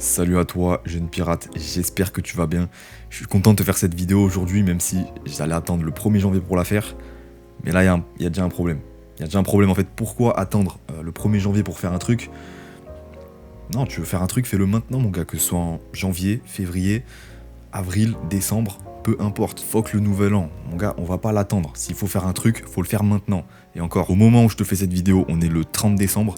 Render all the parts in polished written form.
Salut à toi, jeune pirate, j'espère que tu vas bien. Je suis content de te faire cette vidéo aujourd'hui, même si j'allais attendre le 1er janvier pour la faire. Mais là, il y a déjà un problème. Il y a déjà un problème en fait. Pourquoi attendre le 1er janvier pour faire un truc? Non, tu veux faire un truc, fais-le maintenant, mon gars, que ce soit en janvier, février, avril, décembre, peu importe. Faut que le nouvel an, mon gars, on va pas l'attendre. S'il faut faire un truc, faut le faire maintenant. Et encore, au moment où je te fais cette vidéo, on est le 30 décembre.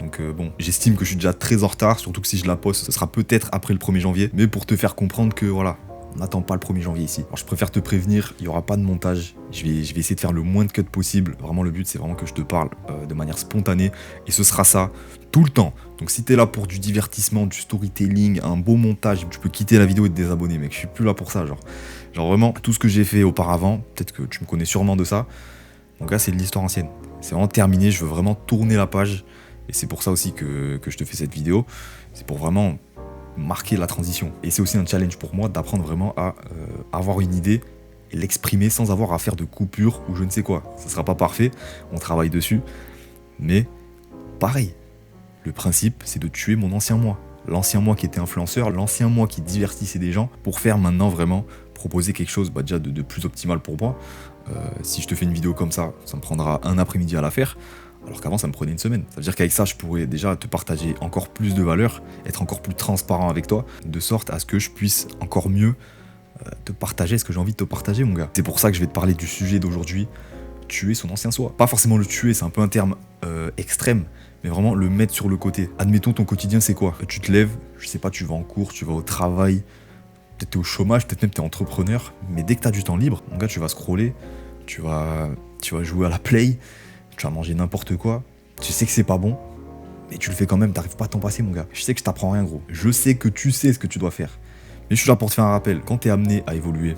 Donc bon, j'estime que je suis déjà très en retard, surtout que si je la poste, ce sera peut-être après le 1er janvier. Mais pour te faire comprendre que voilà, on n'attend pas le 1er janvier ici. Alors je préfère te prévenir, il n'y aura pas de montage. Je vais essayer de faire le moins de cuts possible. Vraiment le but c'est vraiment que je te parle de manière spontanée. Et ce sera ça tout le temps. Donc si t'es là pour du divertissement, du storytelling, un beau montage, tu peux quitter la vidéo et te désabonner, mec. Je suis plus là pour ça, genre vraiment, tout ce que j'ai fait auparavant, peut-être que tu me connais sûrement de ça. Donc là c'est de l'histoire ancienne. C'est vraiment terminé, je veux vraiment tourner la page. Et c'est pour ça aussi que je te fais cette vidéo. C'est pour vraiment marquer la transition. Et c'est aussi un challenge pour moi d'apprendre vraiment à avoir une idée et l'exprimer sans avoir à faire de coupures ou je ne sais quoi. Ça sera pas parfait, on travaille dessus. Mais pareil, le principe c'est de tuer mon ancien moi. L'ancien moi qui était influenceur, l'ancien moi qui divertissait des gens pour faire maintenant vraiment proposer quelque chose déjà de plus optimal pour moi. Si je te fais une vidéo comme ça me prendra un après-midi à la faire. Alors qu'avant ça me prenait une semaine. Ça veut dire qu'avec ça je pourrais déjà te partager encore plus de valeur, être encore plus transparent avec toi, de sorte à ce que je puisse encore mieux te partager ce que j'ai envie de te partager, mon gars. C'est pour ça que je vais te parler du sujet d'aujourd'hui, tuer son ancien soi. Pas forcément le tuer, c'est un peu un terme extrême, mais vraiment le mettre sur le côté. Admettons ton quotidien c'est quoi? Tu te lèves, je sais pas, tu vas en cours, tu vas au travail, peut-être t'es au chômage, peut-être même t'es entrepreneur, mais dès que t'as du temps libre, mon gars, tu vas scroller, tu vas jouer à la play, tu vas manger n'importe quoi, tu sais que c'est pas bon, mais tu le fais quand même, t'arrives pas à t'en passer, mon gars. Je sais que je t'apprends rien, gros. Je sais que tu sais ce que tu dois faire. Mais je suis là pour te faire un rappel. Quand t'es amené à évoluer,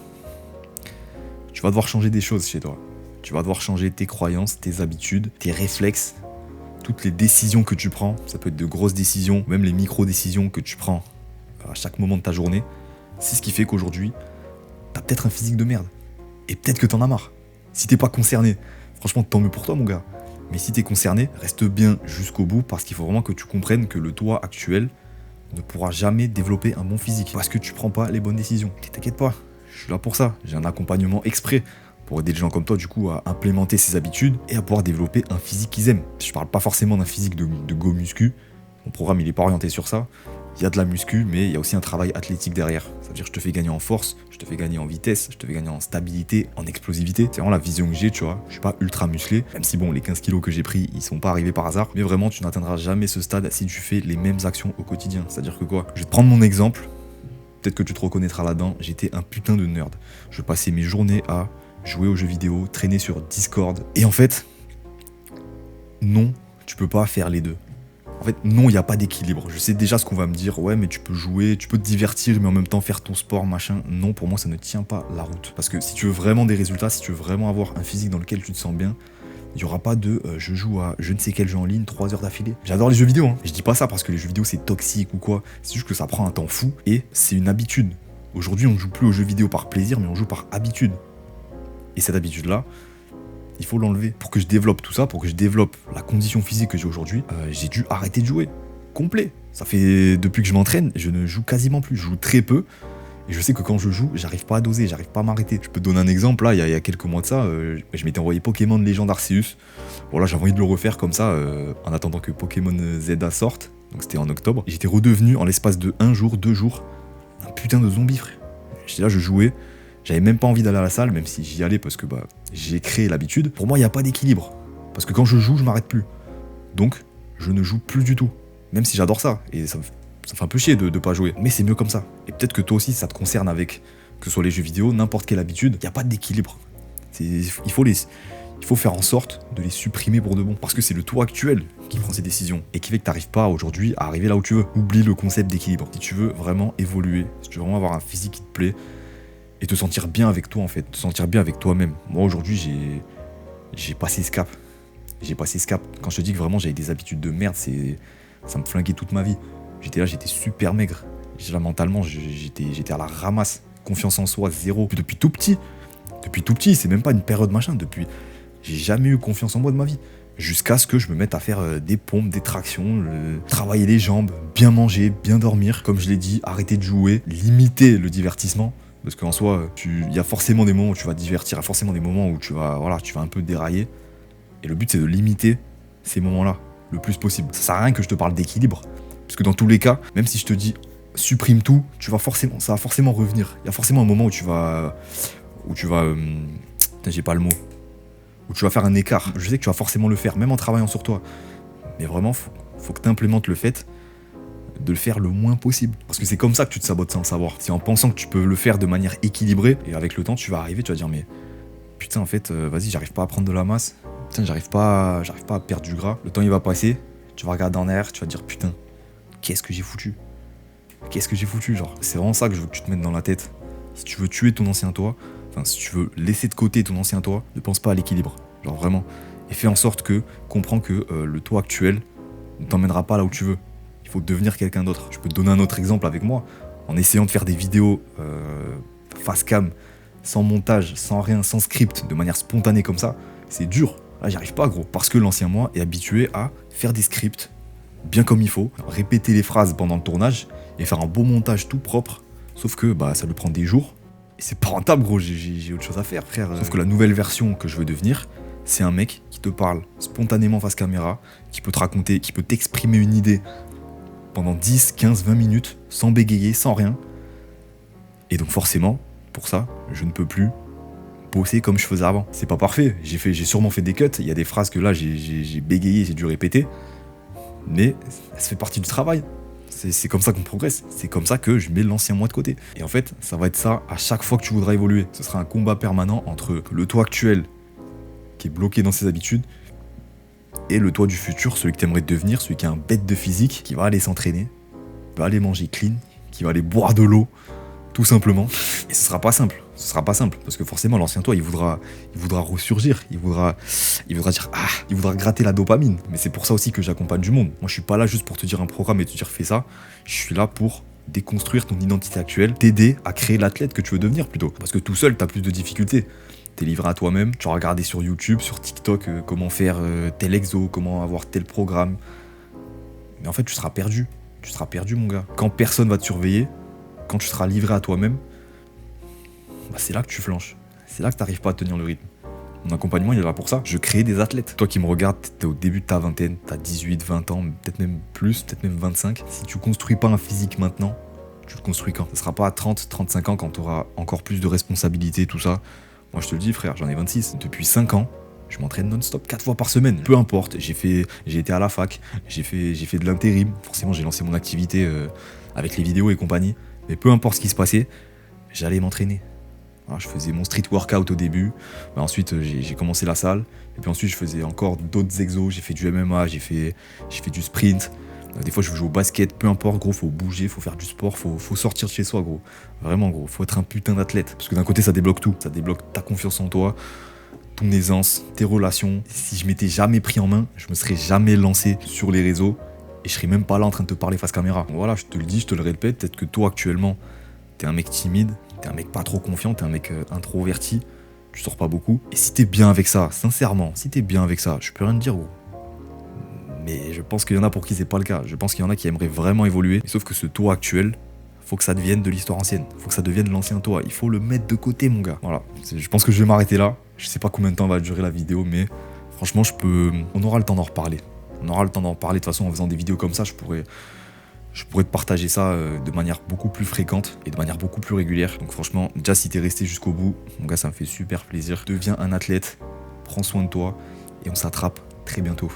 tu vas devoir changer des choses chez toi. Tu vas devoir changer tes croyances, tes habitudes, tes réflexes, toutes les décisions que tu prends. Ça peut être de grosses décisions, même les micro-décisions que tu prends à chaque moment de ta journée. C'est ce qui fait qu'aujourd'hui, t'as peut-être un physique de merde. Et peut-être que t'en as marre. Si t'es pas concerné, franchement, tant mieux pour toi, mon gars. Mais si t'es concerné, reste bien jusqu'au bout parce qu'il faut vraiment que tu comprennes que le toi actuel ne pourra jamais développer un bon physique parce que tu prends pas les bonnes décisions. Et t'inquiète pas, je suis là pour ça. J'ai un accompagnement exprès pour aider les gens comme toi, du coup, à implémenter ces habitudes et à pouvoir développer un physique qu'ils aiment. Je parle pas forcément d'un physique de go muscu. Mon programme, il est pas orienté sur ça. Il y a de la muscu, mais il y a aussi un travail athlétique derrière. Ça veut dire que je te fais gagner en force, je te fais gagner en vitesse, je te fais gagner en stabilité, en explosivité. C'est vraiment la vision que j'ai, tu vois. Je suis pas ultra musclé, même si bon, les 15 kilos que j'ai pris, ils sont pas arrivés par hasard. Mais vraiment, tu n'atteindras jamais ce stade si tu fais les mêmes actions au quotidien. C'est-à-dire que quoi? Je vais te prendre mon exemple. Peut-être que tu te reconnaîtras là-dedans. J'étais un putain de nerd. Je passais mes journées à jouer aux jeux vidéo, traîner sur Discord. Et en fait, non, tu peux pas faire les deux. En fait, non, il n'y a pas d'équilibre. Je sais déjà ce qu'on va me dire. Ouais, mais tu peux jouer, tu peux te divertir, mais en même temps faire ton sport, machin. Non, pour moi, ça ne tient pas la route. Parce que si tu veux vraiment des résultats, si tu veux vraiment avoir un physique dans lequel tu te sens bien, il n'y aura pas de je joue à je ne sais quel jeu en ligne 3 heures d'affilée. J'adore les jeux vidéo, hein. Je dis pas ça parce que les jeux vidéo c'est toxique ou quoi. C'est juste que ça prend un temps fou et c'est une habitude. Aujourd'hui, on joue plus aux jeux vidéo par plaisir, mais on joue par habitude. Et cette habitude-là, il faut l'enlever. Pour que je développe tout ça, pour que je développe la condition physique que j'ai aujourd'hui, j'ai dû arrêter de jouer. Complet. Ça fait depuis que je m'entraîne, je ne joue quasiment plus. Je joue très peu. Et je sais que quand je joue, j'arrive pas à doser, j'arrive pas à m'arrêter. Je peux te donner un exemple, là, il y a quelques mois de ça, je m'étais envoyé Pokémon Légende Arceus. Voilà, j'avais envie de le refaire comme ça, en attendant que Pokémon ZA sorte. Donc c'était en octobre. Et j'étais redevenu, en l'espace de 1 jour, 2 jours, un putain de zombie, frère. J'étais là, je jouais. J'avais même pas envie d'aller à la salle, même si j'y allais parce que j'ai créé l'habitude. Pour moi, il n'y a pas d'équilibre. Parce que quand je joue, je m'arrête plus. Donc, je ne joue plus du tout. Même si j'adore ça. Et ça me fait un peu chier de pas jouer. Mais c'est mieux comme ça. Et peut-être que toi aussi, ça te concerne avec, que ce soit les jeux vidéo, n'importe quelle habitude. Il n'y a pas d'équilibre. Il faut faire en sorte de les supprimer pour de bon. Parce que c'est le toi actuel qui prend ces décisions. Et qui fait que tu n'arrives pas aujourd'hui à arriver là où tu veux. Oublie le concept d'équilibre. Si tu veux vraiment évoluer, si tu veux vraiment avoir un physique qui te plaît, et te sentir bien avec toi en fait, te sentir bien avec toi-même. Moi aujourd'hui j'ai passé ce cap. J'ai passé ce cap. Quand je te dis que vraiment j'avais des habitudes de merde, ça me flinguait toute ma vie. J'étais super maigre. Là, mentalement, j'étais à la ramasse. Confiance en soi, zéro. Puis depuis tout petit, c'est même pas une période machin. J'ai jamais eu confiance en moi de ma vie. jusqu'à ce que je me mette à faire des pompes, des tractions, travailler les jambes, bien manger, bien dormir. Comme je l'ai dit, arrêter de jouer, limiter le divertissement. Parce qu'en soi, il y a forcément des moments où tu vas te divertir, il y a forcément des moments où tu vas un peu dérailler. Et le but, c'est de limiter ces moments-là le plus possible. Ça sert à rien que je te parle d'équilibre. Parce que dans tous les cas, même si je te dis supprime tout, ça va forcément revenir. Il y a forcément un moment où tu vas... Putain, j'ai pas le mot. Où tu vas faire un écart. Je sais que tu vas forcément le faire, même en travaillant sur toi. Mais vraiment, faut que tu implémentes le fait de le faire le moins possible. Parce que c'est comme ça que tu te sabotes sans le savoir. C'est en pensant que tu peux le faire de manière équilibrée, et avec le temps, tu vas arriver, tu vas dire, mais putain, en fait, vas-y, j'arrive pas à prendre de la masse. Putain, j'arrive pas à perdre du gras. Le temps, il va passer, tu vas regarder en arrière, tu vas te dire, putain, qu'est-ce que j'ai foutu? Qu'est-ce que j'ai foutu, genre. C'est vraiment ça que je veux que tu te mettes dans la tête. Si tu veux tuer ton ancien toi, enfin, si tu veux laisser de côté ton ancien toi, ne pense pas à l'équilibre. Genre, vraiment. Et fais en sorte que, comprends que le toi actuel ne t'emmènera pas là où tu veux. Il faut devenir quelqu'un d'autre. Je peux te donner un autre exemple avec moi. En essayant de faire des vidéos face cam, sans montage, sans rien, sans script, de manière spontanée comme ça, c'est dur. Là, j'y arrive pas, gros. Parce que l'ancien moi est habitué à faire des scripts bien comme il faut, répéter les phrases pendant le tournage et faire un beau montage tout propre. Sauf que ça lui prend des jours. Et c'est pas rentable, gros. J'ai autre chose à faire, frère. Sauf que la nouvelle version que je veux devenir, c'est un mec qui te parle spontanément face caméra, qui peut te raconter, qui peut t'exprimer une idée pendant 10, 15, 20 minutes, sans bégayer, sans rien. Et donc forcément, pour ça, je ne peux plus bosser comme je faisais avant. C'est pas parfait, j'ai sûrement fait des cuts, il y a des phrases que là j'ai bégayé, j'ai dû répéter, mais ça fait partie du travail. C'est comme ça qu'on progresse, c'est comme ça que je mets l'ancien moi de côté. Et en fait, ça va être ça à chaque fois que tu voudras évoluer. Ce sera un combat permanent entre le toi actuel, qui est bloqué dans ses habitudes, et le toi du futur, celui que tu aimerais devenir, celui qui a un bête de physique, qui va aller s'entraîner, qui va aller manger clean, qui va aller boire de l'eau, tout simplement. Et ce sera pas simple, parce que forcément l'ancien toi, il voudra ressurgir, il voudra dire il voudra gratter la dopamine. Mais c'est pour ça aussi que j'accompagne du monde. Moi, je suis pas là juste pour te dire un programme et te dire fais ça. Je suis là pour déconstruire ton identité actuelle, t'aider à créer l'athlète que tu veux devenir plutôt. Parce que tout seul, t'as plus de difficultés. T'es livré à toi-même, tu vas regarder sur YouTube, sur TikTok, comment faire tel exo, comment avoir tel programme. Mais en fait, tu seras perdu. Tu seras perdu, mon gars. Quand personne va te surveiller, quand tu seras livré à toi-même, c'est là que tu flanches. C'est là que t'arrives pas à tenir le rythme. Mon accompagnement, il est là pour ça. Je crée des athlètes. Toi qui me regardes, t'es au début de ta vingtaine, t'as 18, 20 ans, peut-être même plus, peut-être même 25. Si tu construis pas un physique maintenant, tu le construis quand? Ce sera pas à 30, 35 ans quand t'auras encore plus de responsabilités, tout ça. Moi, je te le dis, frère, j'en ai 26. Depuis 5 ans, je m'entraîne non-stop 4 fois par semaine. Peu importe, j'ai été à la fac, j'ai fait de l'intérim. Forcément, j'ai lancé mon activité avec les vidéos et compagnie. Mais peu importe ce qui se passait, j'allais m'entraîner. Alors, je faisais mon street workout au début. Ensuite, j'ai commencé la salle. Et puis ensuite, je faisais encore d'autres exos. J'ai fait du MMA, j'ai fait du sprint. Des fois, je joue au basket. Peu importe, gros, faut bouger, faut faire du sport, faut sortir de chez soi, gros. Vraiment, gros, faut être un putain d'athlète. Parce que d'un côté, ça débloque tout. Ça débloque ta confiance en toi, ton aisance, tes relations. Si je m'étais jamais pris en main, je me serais jamais lancé sur les réseaux. Et je serais même pas là en train de te parler face caméra. Donc voilà, je te le dis, je te le répète. Peut-être que toi, actuellement, t'es un mec timide, t'es un mec pas trop confiant, t'es un mec introverti. Tu sors pas beaucoup. Et si t'es bien avec ça, sincèrement, si t'es bien avec ça, je peux rien te dire, gros. Mais je pense qu'il y en a pour qui c'est pas le cas. Je pense qu'il y en a qui aimeraient vraiment évoluer. Sauf que ce toi actuel, faut que ça devienne de l'histoire ancienne. Faut que ça devienne l'ancien toi. Il faut le mettre de côté, mon gars. Voilà. Je pense que je vais m'arrêter là. Je sais pas combien de temps va durer la vidéo, mais franchement, on aura le temps d'en reparler. On aura le temps d'en reparler. De toute façon, en faisant des vidéos comme ça, je pourrais te partager ça de manière beaucoup plus fréquente et de manière beaucoup plus régulière. Donc franchement, déjà si t'es resté jusqu'au bout, mon gars, ça me fait super plaisir. Deviens un athlète, prends soin de toi et on s'attrape très bientôt.